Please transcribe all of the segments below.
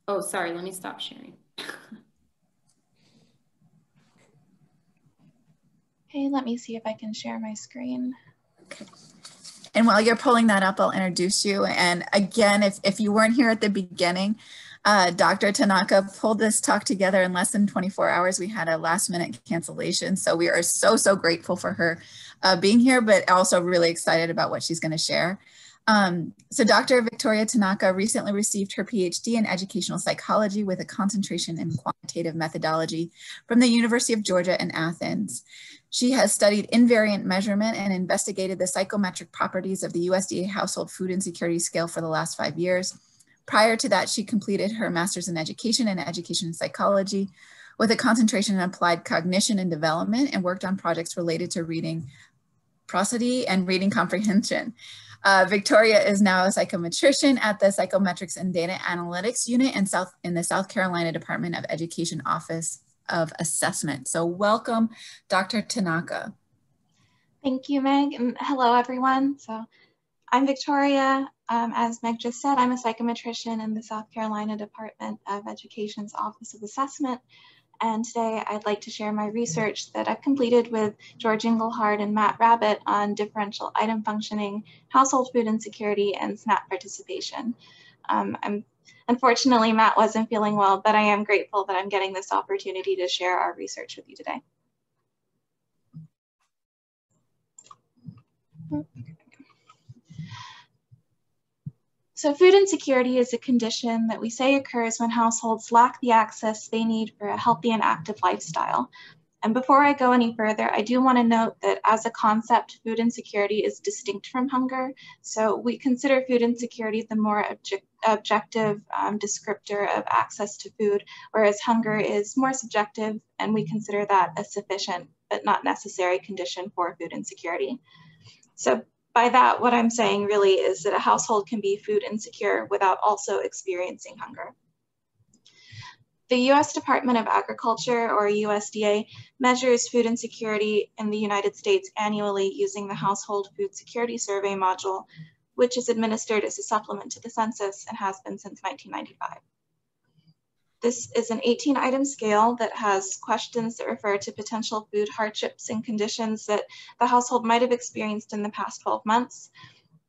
Oh, sorry, let me stop sharing. Okay, let me see if I can share my screen. Okay. And while you're pulling that up, I'll introduce you. And again, if you weren't here at the beginning, Dr. Tanaka pulled this talk together in less than 24 hours. We had a last minute cancellation. So we are so, so grateful for her being here, but also really excited about what she's going to share. So Dr. Victoria Tanaka recently received her PhD in educational psychology with a concentration in quantitative methodology from the University of Georgia in Athens. She has studied invariant measurement and investigated the psychometric properties of the USDA Household Food Insecurity Scale for the last 5 years. Prior to that, she completed her master's in education and education psychology with a concentration in applied cognition and development, and worked on projects related to reading prosody and reading comprehension. Victoria is now a psychometrician at the Psychometrics and Data Analytics Unit in the South Carolina Department of Education Office of Assessment. So welcome, Dr. Tanaka. Thank you, Meg, and hello, everyone. So I'm Victoria. As Meg just said, I'm a psychometrician in the South Carolina Department of Education's Office of Assessment. And today I'd like to share my research that I've completed with George Engelhard and Matt Rabbit on differential item functioning, household food insecurity, and SNAP participation. Unfortunately, Matt wasn't feeling well, but I am grateful that I'm getting this opportunity to share our research with you today. So food insecurity is a condition that we say occurs when households lack the access they need for a healthy and active lifestyle. And before I go any further, I do want to note that as a concept, food insecurity is distinct from hunger. So we consider food insecurity the more objective descriptor of access to food, whereas hunger is more subjective, and we consider that a sufficient but not necessary condition for food insecurity. So by that, what I'm saying really is that a household can be food insecure without also experiencing hunger. The US Department of Agriculture, or USDA, measures food insecurity in the United States annually using the Household Food Security Survey module, which is administered as a supplement to the census and has been since 1995. This is an 18-item scale that has questions that refer to potential food hardships and conditions that the household might have experienced in the past 12 months.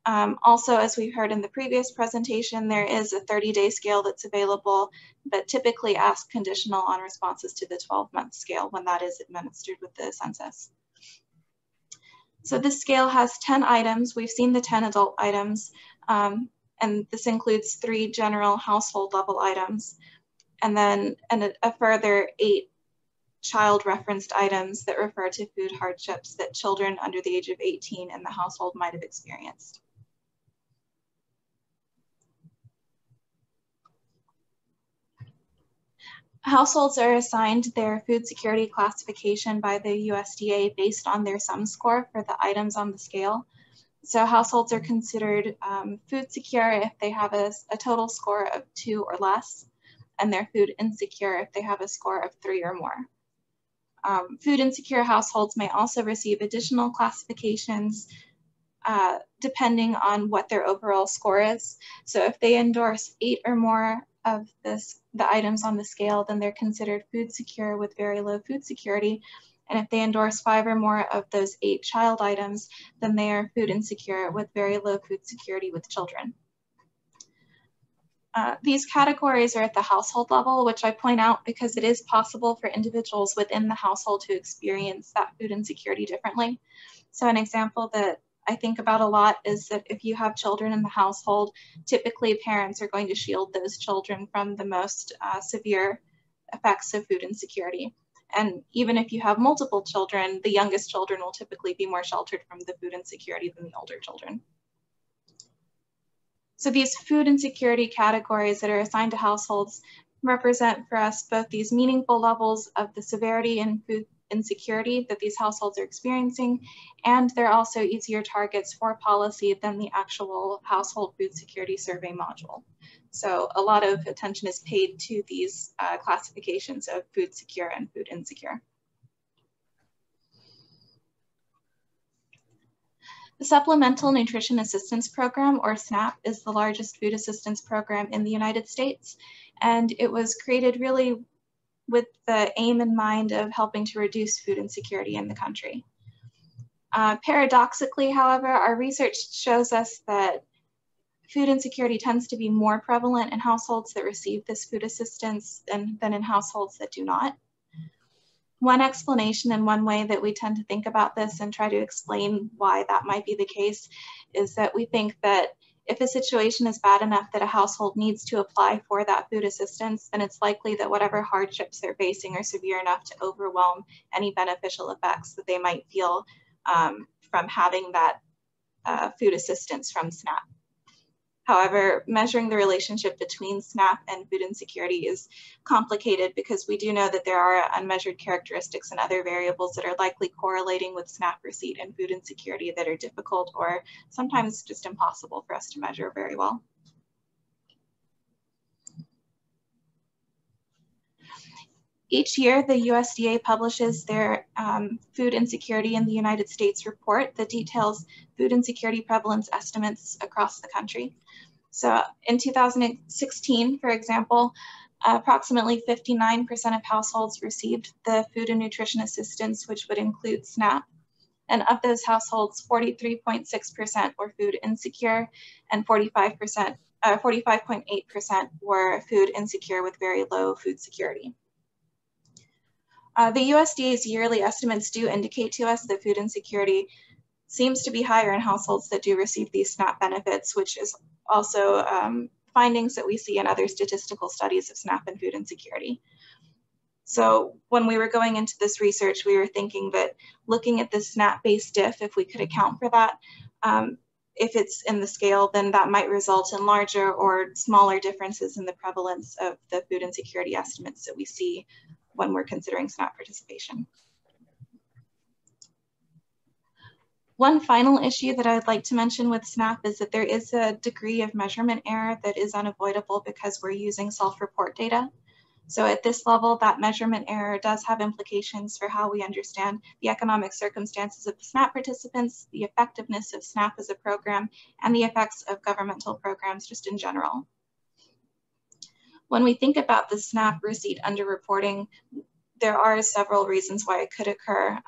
Also, as we heard in the previous presentation, there is a 30-day scale that's available, but typically asks conditional on responses to the 12-month scale when that is administered with the census. So this scale has 10 items. We've seen the 10 adult items, and this includes 3 general household level items, and then a further 8 child referenced items that refer to food hardships that children under the age of 18 in the household might have experienced. Households are assigned their food security classification by the USDA based on their SUM score for the items on the scale. So households are considered food secure if they have a total score of 2 or less, and they're food insecure if they have a score of 3 or more. Food insecure households may also receive additional classifications depending on what their overall score is. So if they endorse 8 or more of the items on the scale, then they're considered food secure with very low food security. And if they endorse 5 or more of those 8 child items, then they are food insecure with very low food security with children. These categories are at the household level, which I point out because it is possible for individuals within the household to experience that food insecurity differently. So an example that I think about a lot is that if you have children in the household, typically parents are going to shield those children from the most severe effects of food insecurity. And even if you have multiple children, the youngest children will typically be more sheltered from the food insecurity than the older children. So these food insecurity categories that are assigned to households represent for us both these meaningful levels of the severity in food insecurity that these households are experiencing, and they're also easier targets for policy than the actual household food security survey module. So a lot of attention is paid to these classifications of food secure and food insecure. The Supplemental Nutrition Assistance Program, or SNAP, is the largest food assistance program in the United States, and it was created really with the aim in mind of helping to reduce food insecurity in the country. Paradoxically, however, our research shows us that food insecurity tends to be more prevalent in households that receive this food assistance than in households that do not. One explanation and one way that we tend to think about this and try to explain why that might be the case is that we think that if a situation is bad enough that a household needs to apply for that food assistance, then it's likely that whatever hardships they're facing are severe enough to overwhelm any beneficial effects that they might feel from having that food assistance from SNAP. However, measuring the relationship between SNAP and food insecurity is complicated because we do know that there are unmeasured characteristics and other variables that are likely correlating with SNAP receipt and food insecurity that are difficult or sometimes just impossible for us to measure very well. Each year, the USDA publishes their Food Insecurity in the United States report that details food insecurity prevalence estimates across the country. So in 2016, for example, approximately 59% of households received the food and nutrition assistance, which would include SNAP. And of those households, 43.6% were food insecure and 45.8% were food insecure with very low food security. The USDA's yearly estimates do indicate to us that food insecurity seems to be higher in households that do receive these SNAP benefits, which is also findings that we see in other statistical studies of SNAP and food insecurity. So when we were going into this research, we were thinking that looking at the SNAP-based diff, if we could account for that, if it's in the scale, then that might result in larger or smaller differences in the prevalence of the food insecurity estimates that we see when we're considering SNAP participation. One final issue that I'd like to mention with SNAP is that there is a degree of measurement error that is unavoidable because we're using self-report data. So at this level, that measurement error does have implications for how we understand the economic circumstances of the SNAP participants, the effectiveness of SNAP as a program, and the effects of governmental programs just in general. When we think about the SNAP receipt underreporting, there are several reasons why it could occur.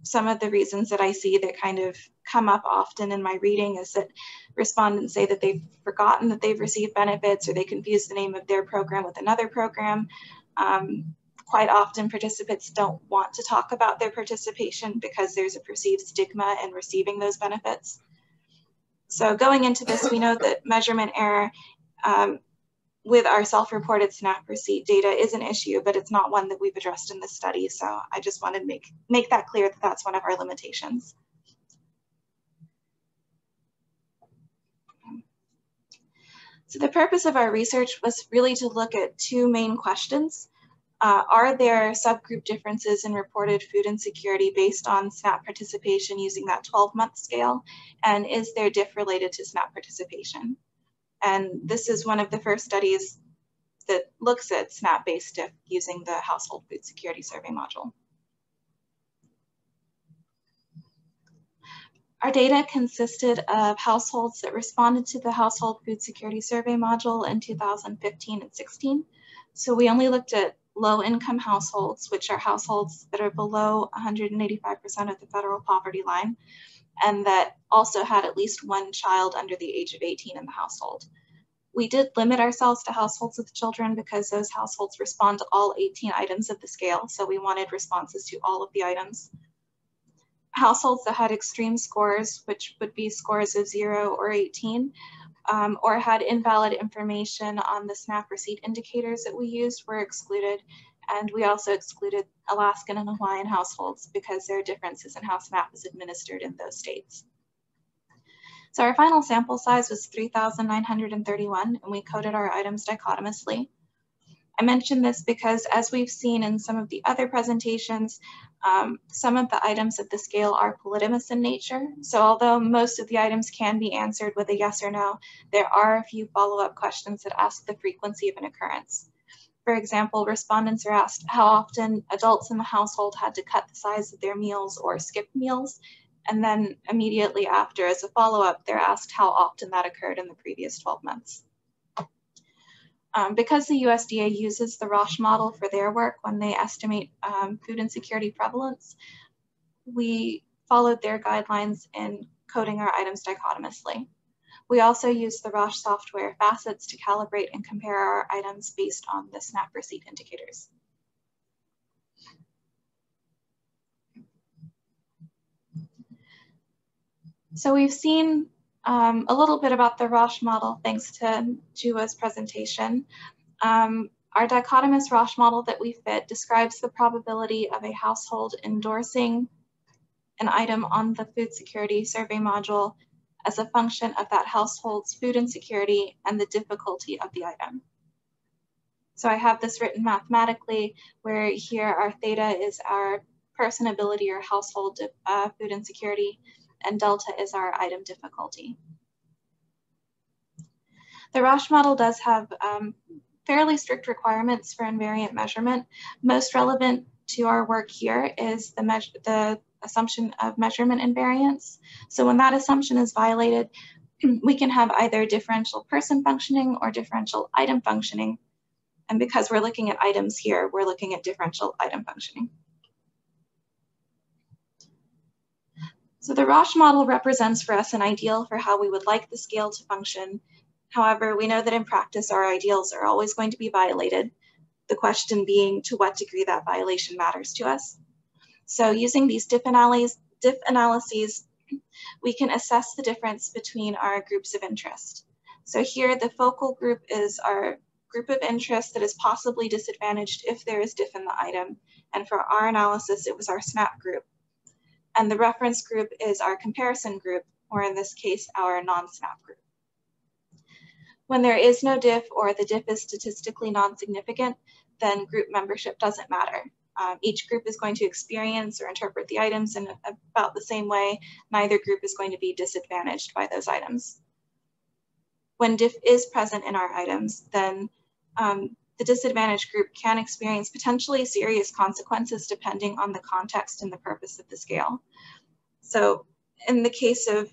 Some of the reasons that I see that kind of come up often in my reading is that respondents say that they've forgotten that they've received benefits or they confuse the name of their program with another program. Quite often participants don't want to talk about their participation because there's a perceived stigma in receiving those benefits. So going into this, we know that measurement error with our self-reported SNAP receipt data is an issue, but it's not one that we've addressed in this study. So I just wanted to make that clear that that's one of our limitations. So the purpose of our research was really to look at two main questions. Are there subgroup differences in reported food insecurity based on SNAP participation using that 12-month scale? And is there diff related to SNAP participation? And this is one of the first studies that looks at SNAP-based diff using the Household Food Security Survey module. Our data consisted of households that responded to the Household Food Security Survey module in 2015 and 16. So we only looked at low-income households, which are households that are below 185% of the federal poverty line, and that also had at least one child under the age of 18 in the household. We did limit ourselves to households with children because those households respond to all 18 items of the scale, so we wanted responses to all of the items. Households that had extreme scores, which would be scores of 0 or 18, or had invalid information on the SNAP receipt indicators that we used were excluded. And we also excluded Alaskan and Hawaiian households because there are differences in how SNAP is administered in those states. So our final sample size was 3,931, and we coded our items dichotomously. I mention this because, as we've seen in some of the other presentations, some of the items of the scale are polytomous in nature. So although most of the items can be answered with a yes or no, there are a few follow-up questions that ask the frequency of an occurrence. For example, respondents are asked how often adults in the household had to cut the size of their meals or skip meals, And then immediately after, as a follow-up, they're asked how often that occurred in the previous 12 months. Because the USDA uses the RASCH model for their work when they estimate food insecurity prevalence, we followed their guidelines in coding our items dichotomously. We also use the RASCH software FACETS to calibrate and compare our items based on the SNAP receipt indicators. So we've seen a little bit about the RASCH model thanks to Juwa's presentation. Our dichotomous RASCH model that we fit describes the probability of a household endorsing an item on the food security survey module as a function of that household's food insecurity and the difficulty of the item. So I have this written mathematically, where here our theta is our person ability or household food insecurity, and delta is our item difficulty. The RASCH model does have fairly strict requirements for invariant measurement. Most relevant to our work here is the assumption of measurement invariance. So when that assumption is violated, we can have either differential person functioning or differential item functioning. And because we're looking at items here, we're looking at differential item functioning. So the RASCH model represents for us an ideal for how we would like the scale to function. However, we know that in practice, our ideals are always going to be violated. The question being to what degree that violation matters to us. So using these diff analyses, we can assess the difference between our groups of interest. So here, the focal group is our group of interest that is possibly disadvantaged if there is diff in the item. And for our analysis, it was our SNAP group. And the reference group is our comparison group, or in this case, our non-SNAP group. When there is no diff or the diff is statistically non-significant, then group membership doesn't matter. Each group is going to experience or interpret the items in about the same way. Neither group is going to be disadvantaged by those items. When diff is present in our items, then the disadvantaged group can experience potentially serious consequences depending on the context and the purpose of the scale. So in the case of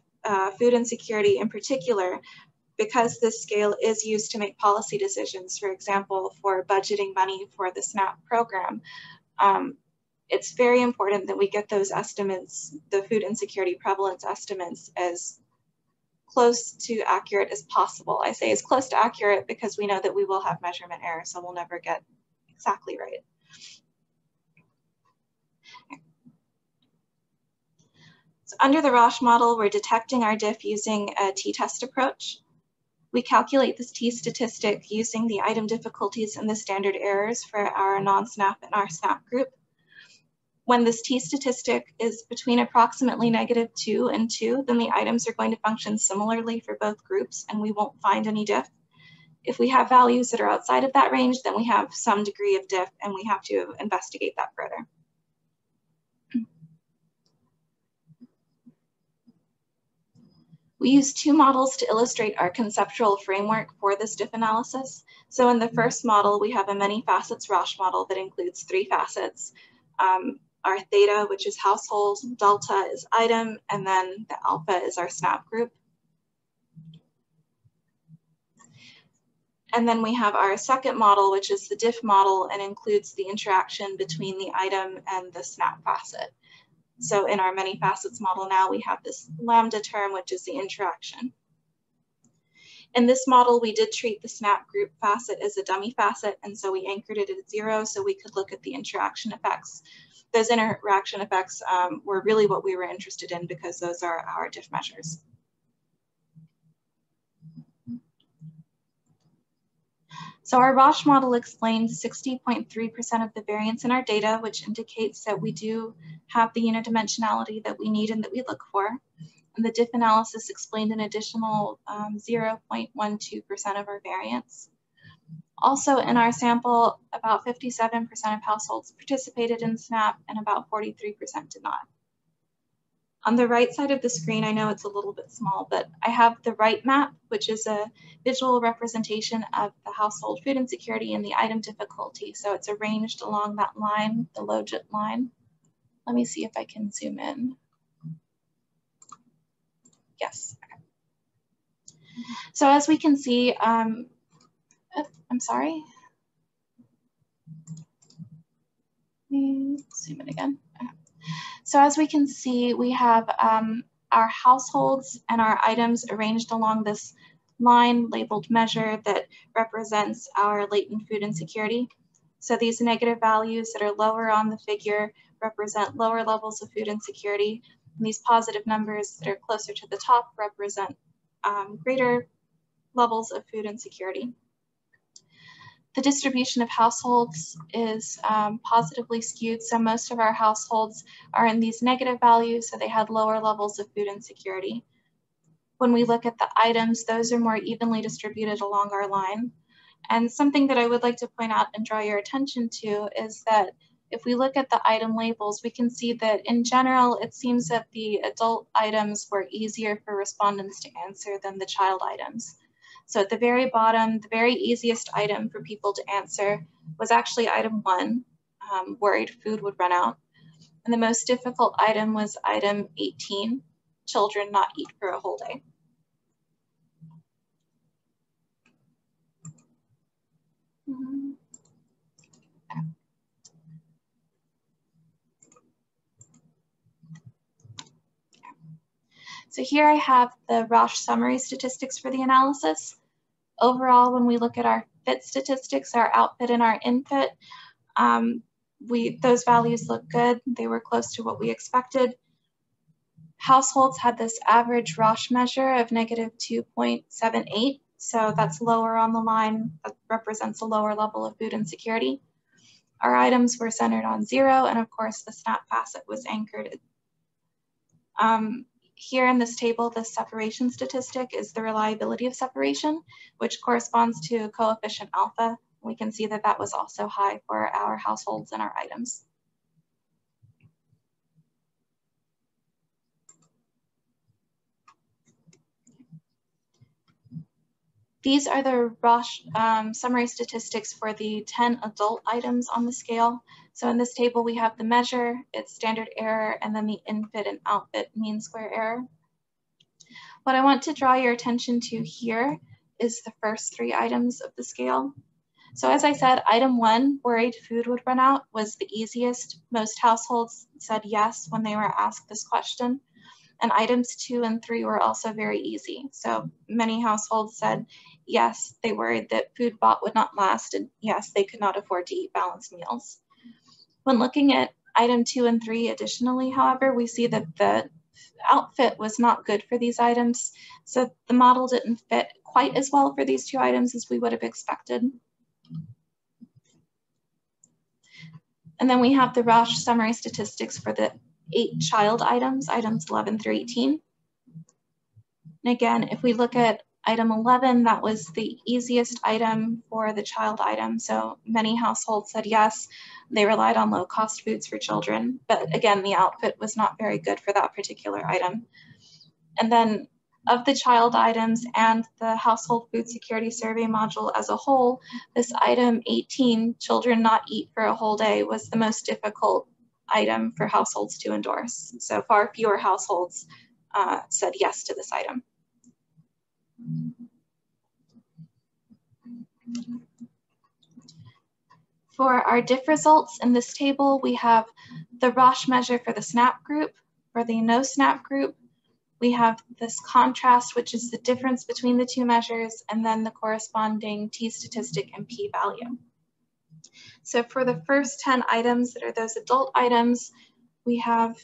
food insecurity in particular, because this scale is used to make policy decisions, for example, for budgeting money for the SNAP program, it's very important that we get those estimates, the food insecurity prevalence estimates, as close to accurate as possible. I say as close to accurate because we know that we will have measurement error, so we'll never get exactly right. So under the RASCH model, we're detecting our diff using a t-test approach. We calculate this t-statistic using the item difficulties and the standard errors for our non-SNAP and our SNAP group. When this t-statistic is between approximately -2 and 2, then the items are going to function similarly for both groups and we won't find any diff. If we have values that are outside of that range, then we have some degree of diff and we have to investigate that further. We use two models to illustrate our conceptual framework for this diff analysis. So in the first model, we have a many facets RASCH model that includes 3 facets. Our theta, which is household, delta is item, and then the alpha is our SNAP group. And then we have our second model, which is the diff model and includes the interaction between the item and the SNAP facet. So in our many facets model now, we have this lambda term, which is the interaction. In this model, we did treat the SNAP group facet as a dummy facet, and so we anchored it at 0 so we could look at the interaction effects. Those interaction effects were really what we were interested in because those are our diff measures. So our RASCH model explains 60.3% of the variance in our data, which indicates that we do have the unidimensionality that we need and that we look for. And the diff analysis explained an additional 0.12% of our variance. Also in our sample, about 57% of households participated in SNAP and about 43% did not. On the right side of the screen, I know it's a little bit small, but I have the right map, which is a visual representation of the household food insecurity and the item difficulty. So it's arranged along that line, the logit line. Let me see if I can zoom in. Yes. Okay. So as we can see, I'm sorry. Let me zoom in again. Okay. So as we can see, we have our households and our items arranged along this line labeled measure that represents our latent food insecurity. So these negative values that are lower on the figure represent lower levels of food insecurity, and these positive numbers that are closer to the top represent greater levels of food insecurity. The distribution of households is positively skewed, so most of our households are in these negative values, so they had lower levels of food insecurity. When we look at the items, those are more evenly distributed along our line. And something that I would like to point out and draw your attention to is that if we look at the item labels, we can see that in general, it seems that the adult items were easier for respondents to answer than the child items. So at the very bottom, the very easiest item for people to answer was actually item 1, worried food would run out. And the most difficult item was item 18, children not eat for a whole day. Okay. So here I have the RASCH summary statistics for the analysis. Overall, when we look at our fit statistics, our outfit and our input, those values look good. They were close to what we expected. Households had this average RASCH measure of -2.78, so that's lower on the line. That represents a lower level of food insecurity. Our items were centered on 0, and of course the SNAP facet was anchored. Here in this table, the separation statistic is the reliability of separation, which corresponds to coefficient alpha. We can see that that was also high for our households and our items. These are the RASCH summary statistics for the 10 adult items on the scale. So in this table, we have the measure, its standard error, and then the infit and outfit mean square error. What I want to draw your attention to here is the first 3 items of the scale. So as I said, item 1, worried food would run out, was the easiest. Most households said yes when they were asked this question. And items 2 and 3 were also very easy. So many households said yes, they worried that food bought would not last, and yes, they could not afford to eat balanced meals. When looking at item 2 and 3 additionally, however, we see that the outfit was not good for these items. So the model didn't fit quite as well for these 2 items as we would have expected. And then we have the RASCH summary statistics for the 8 child items, items 11 through 18. And again, if we look at item 11, that was the easiest item for the child item. So many households said yes, they relied on low-cost foods for children. But again, the outfit was not very good for that particular item. And then of the child items and the household food security survey module as a whole, this item 18, children not eat for a whole day, was the most difficult item for households to endorse. So far fewer households said yes to this item. For our diff results in this table, we have the RASCH measure for the SNAP group. For the no SNAP group, we have this contrast, which is the difference between the 2 measures, and then the corresponding t statistic and p-value. So for the first 10 items that are those adult items, we have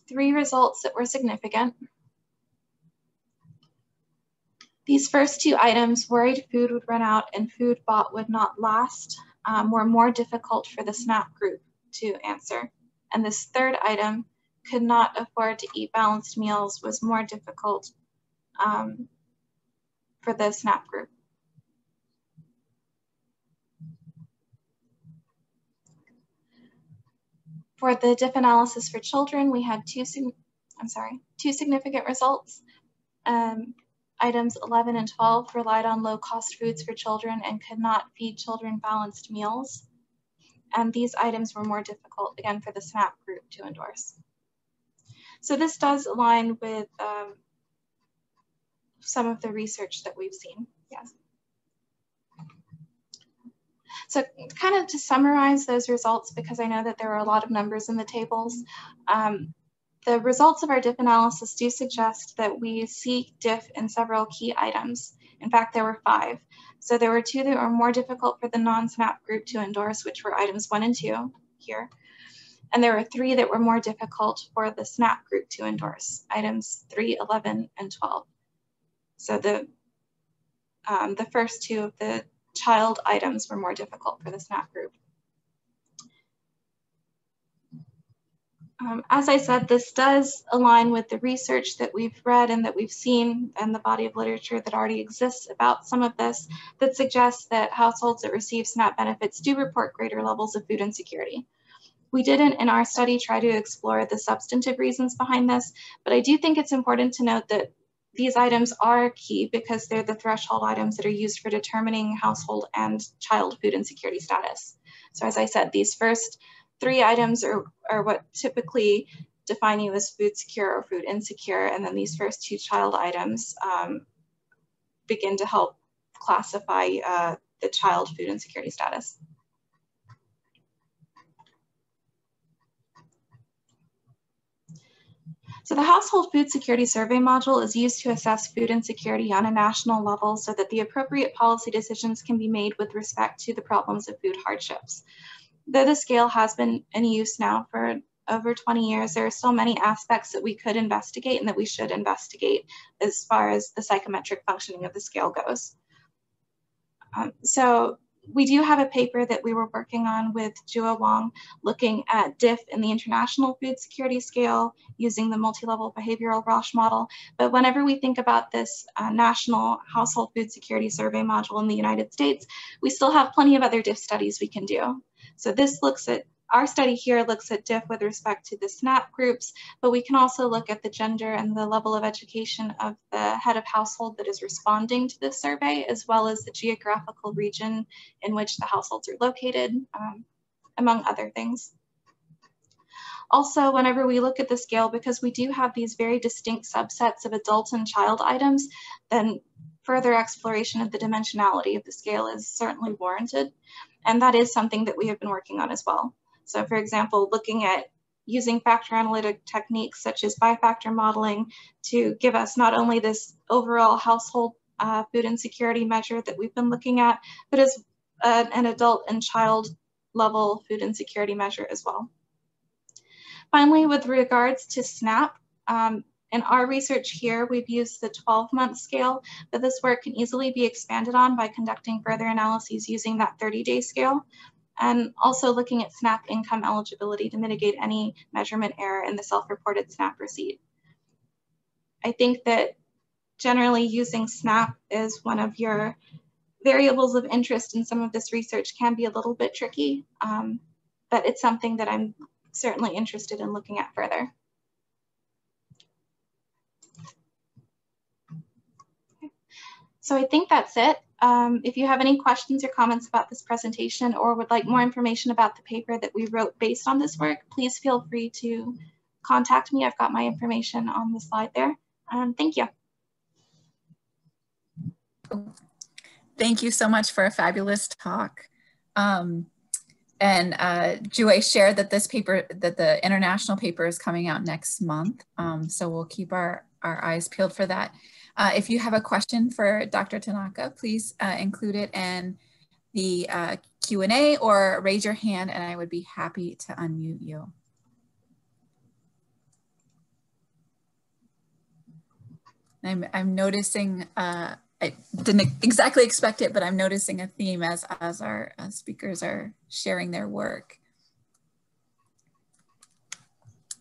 3 results that were significant. These first 2 items, worried food would run out and food bought would not last, were more difficult for the SNAP group to answer. And this third item, could not afford to eat balanced meals, was more difficult for the SNAP group. For the diff analysis for children, we had two significant results. Items 11 and 12 relied on low-cost foods for children and could not feed children balanced meals. And these items were more difficult, again, for the SNAP group to endorse. So this does align with some of the research that we've seen. Yes. So kind of to summarize those results, because I know that there are a lot of numbers in the tables, the results of our DIFF analysis do suggest that we see DIFF in several key items. In fact, there were 5. So there were 2 that were more difficult for the non-SNAP group to endorse, which were items 1 and 2 here. And there were 3 that were more difficult for the SNAP group to endorse, items 3, 11, and 12. So the first 2 of the child items were more difficult for the SNAP group. As I said, this does align with the research that we've read and that we've seen and the body of literature that already exists about some of this that suggests that households that receive SNAP benefits do report greater levels of food insecurity. We didn't in our study try to explore the substantive reasons behind this, but I do think it's important to note that these items are key because they're the threshold items that are used for determining household and child food insecurity status. So as I said, these first 3 items are what typically define you as food secure or food insecure, and then these first 2 child items begin to help classify the child food insecurity status. So the Household Food Security Survey module is used to assess food insecurity on a national level so that the appropriate policy decisions can be made with respect to the problems of food hardships. Though the scale has been in use now for over 20 years, there are still many aspects that we could investigate and that we should investigate as far as the psychometric functioning of the scale goes. So we do have a paper that we were working on with Jua Wong looking at DIFF in the International Food Security Scale using the multi-level behavioral RASCH model. But whenever we think about this National Household Food Security Survey module in the United States, we still have plenty of other DIFF studies we can do. So this looks at, our study here looks at DIFF with respect to the SNAP groups, but we can also look at the gender and the level of education of the head of household that is responding to this survey, as well as the geographical region in which the households are located, among other things. Also, whenever we look at the scale, because we do have these very distinct subsets of adult and child items, then further exploration of the dimensionality of the scale is certainly warranted. And that is something that we have been working on as well. So for example, looking at using factor analytic techniques such as bi-factor modeling to give us not only this overall household food insecurity measure that we've been looking at, but as an adult and child level food insecurity measure as well. Finally, with regards to SNAP, in our research here, we've used the 12-month scale, but this work can easily be expanded on by conducting further analyses using that 30-day scale, and also looking at SNAP income eligibility to mitigate any measurement error in the self-reported SNAP receipt. I think that generally using SNAP as one of your variables of interest in some of this research can be a little bit tricky, but it's something that I'm certainly interested in looking at further. So I think that's it. If you have any questions or comments about this presentation or would like more information about the paper that we wrote based on this work, please feel free to contact me. I've got my information on the slide there. Thank you. Thank you so much for a fabulous talk. And Jue shared that this paper, that the international paper is coming out next month. So we'll keep our eyes peeled for that. If you have a question for Dr. Tanaka, please include it in the Q&A or raise your hand and I would be happy to unmute you. I'm noticing, I didn't exactly expect it, but I'm noticing a theme as our speakers are sharing their work.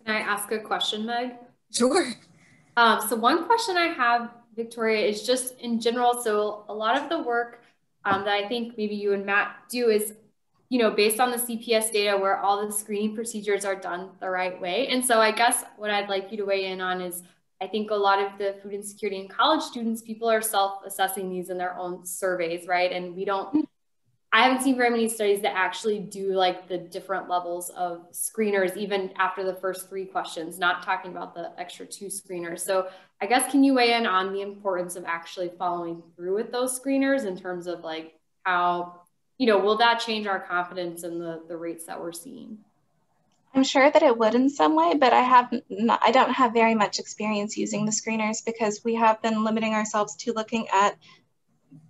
Can I ask a question, Meg? Sure. So one question I have, Victoria, is just in general. So a lot of the work that I think maybe you and Matt do is, you know, based on the CPS data where all the screening procedures are done the right way. And so I guess what I'd like you to weigh in on is, I think a lot of the food insecurity in college students, people are self-assessing these in their own surveys, right? And we don't I haven't seen very many studies that actually do like the different levels of screeners, even after the first 3 questions, not talking about the extra 2 screeners. So I guess, can you weigh in on the importance of actually following through with those screeners in terms of like how, you know, will that change our confidence in the rates that we're seeing? I'm sure that it would in some way, but I don't have very much experience using the screeners because we have been limiting ourselves to looking at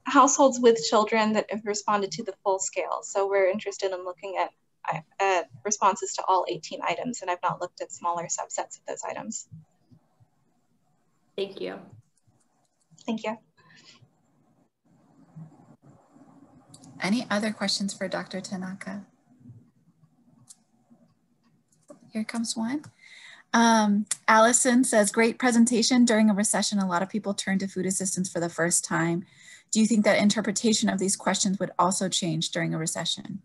households with children that have responded to the full scale. So we're interested in looking at responses to all 18 items, and I've not looked at smaller subsets of those items. Thank you. Thank you. Any other questions for Dr. Tanaka? Here comes one. Allison says, great presentation. During a recession, a lot of people turn to food assistance for the first time. Do you think that interpretation of these questions would also change during a recession?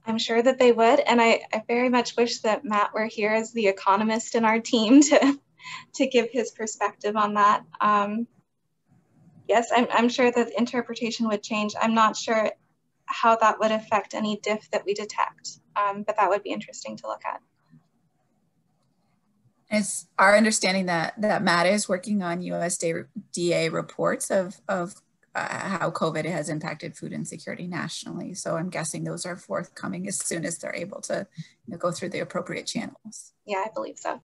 I'm sure that they would, and I very much wish that Matt were here as the economist in our team to give his perspective on that. Yes, I'm sure that interpretation would change. I'm not sure how that would affect any diff that we detect, but that would be interesting to look at. It's our understanding that Matt is working on USDA reports of how COVID has impacted food insecurity nationally. So I'm guessing those are forthcoming as soon as they're able to go through the appropriate channels. Yeah, I believe so.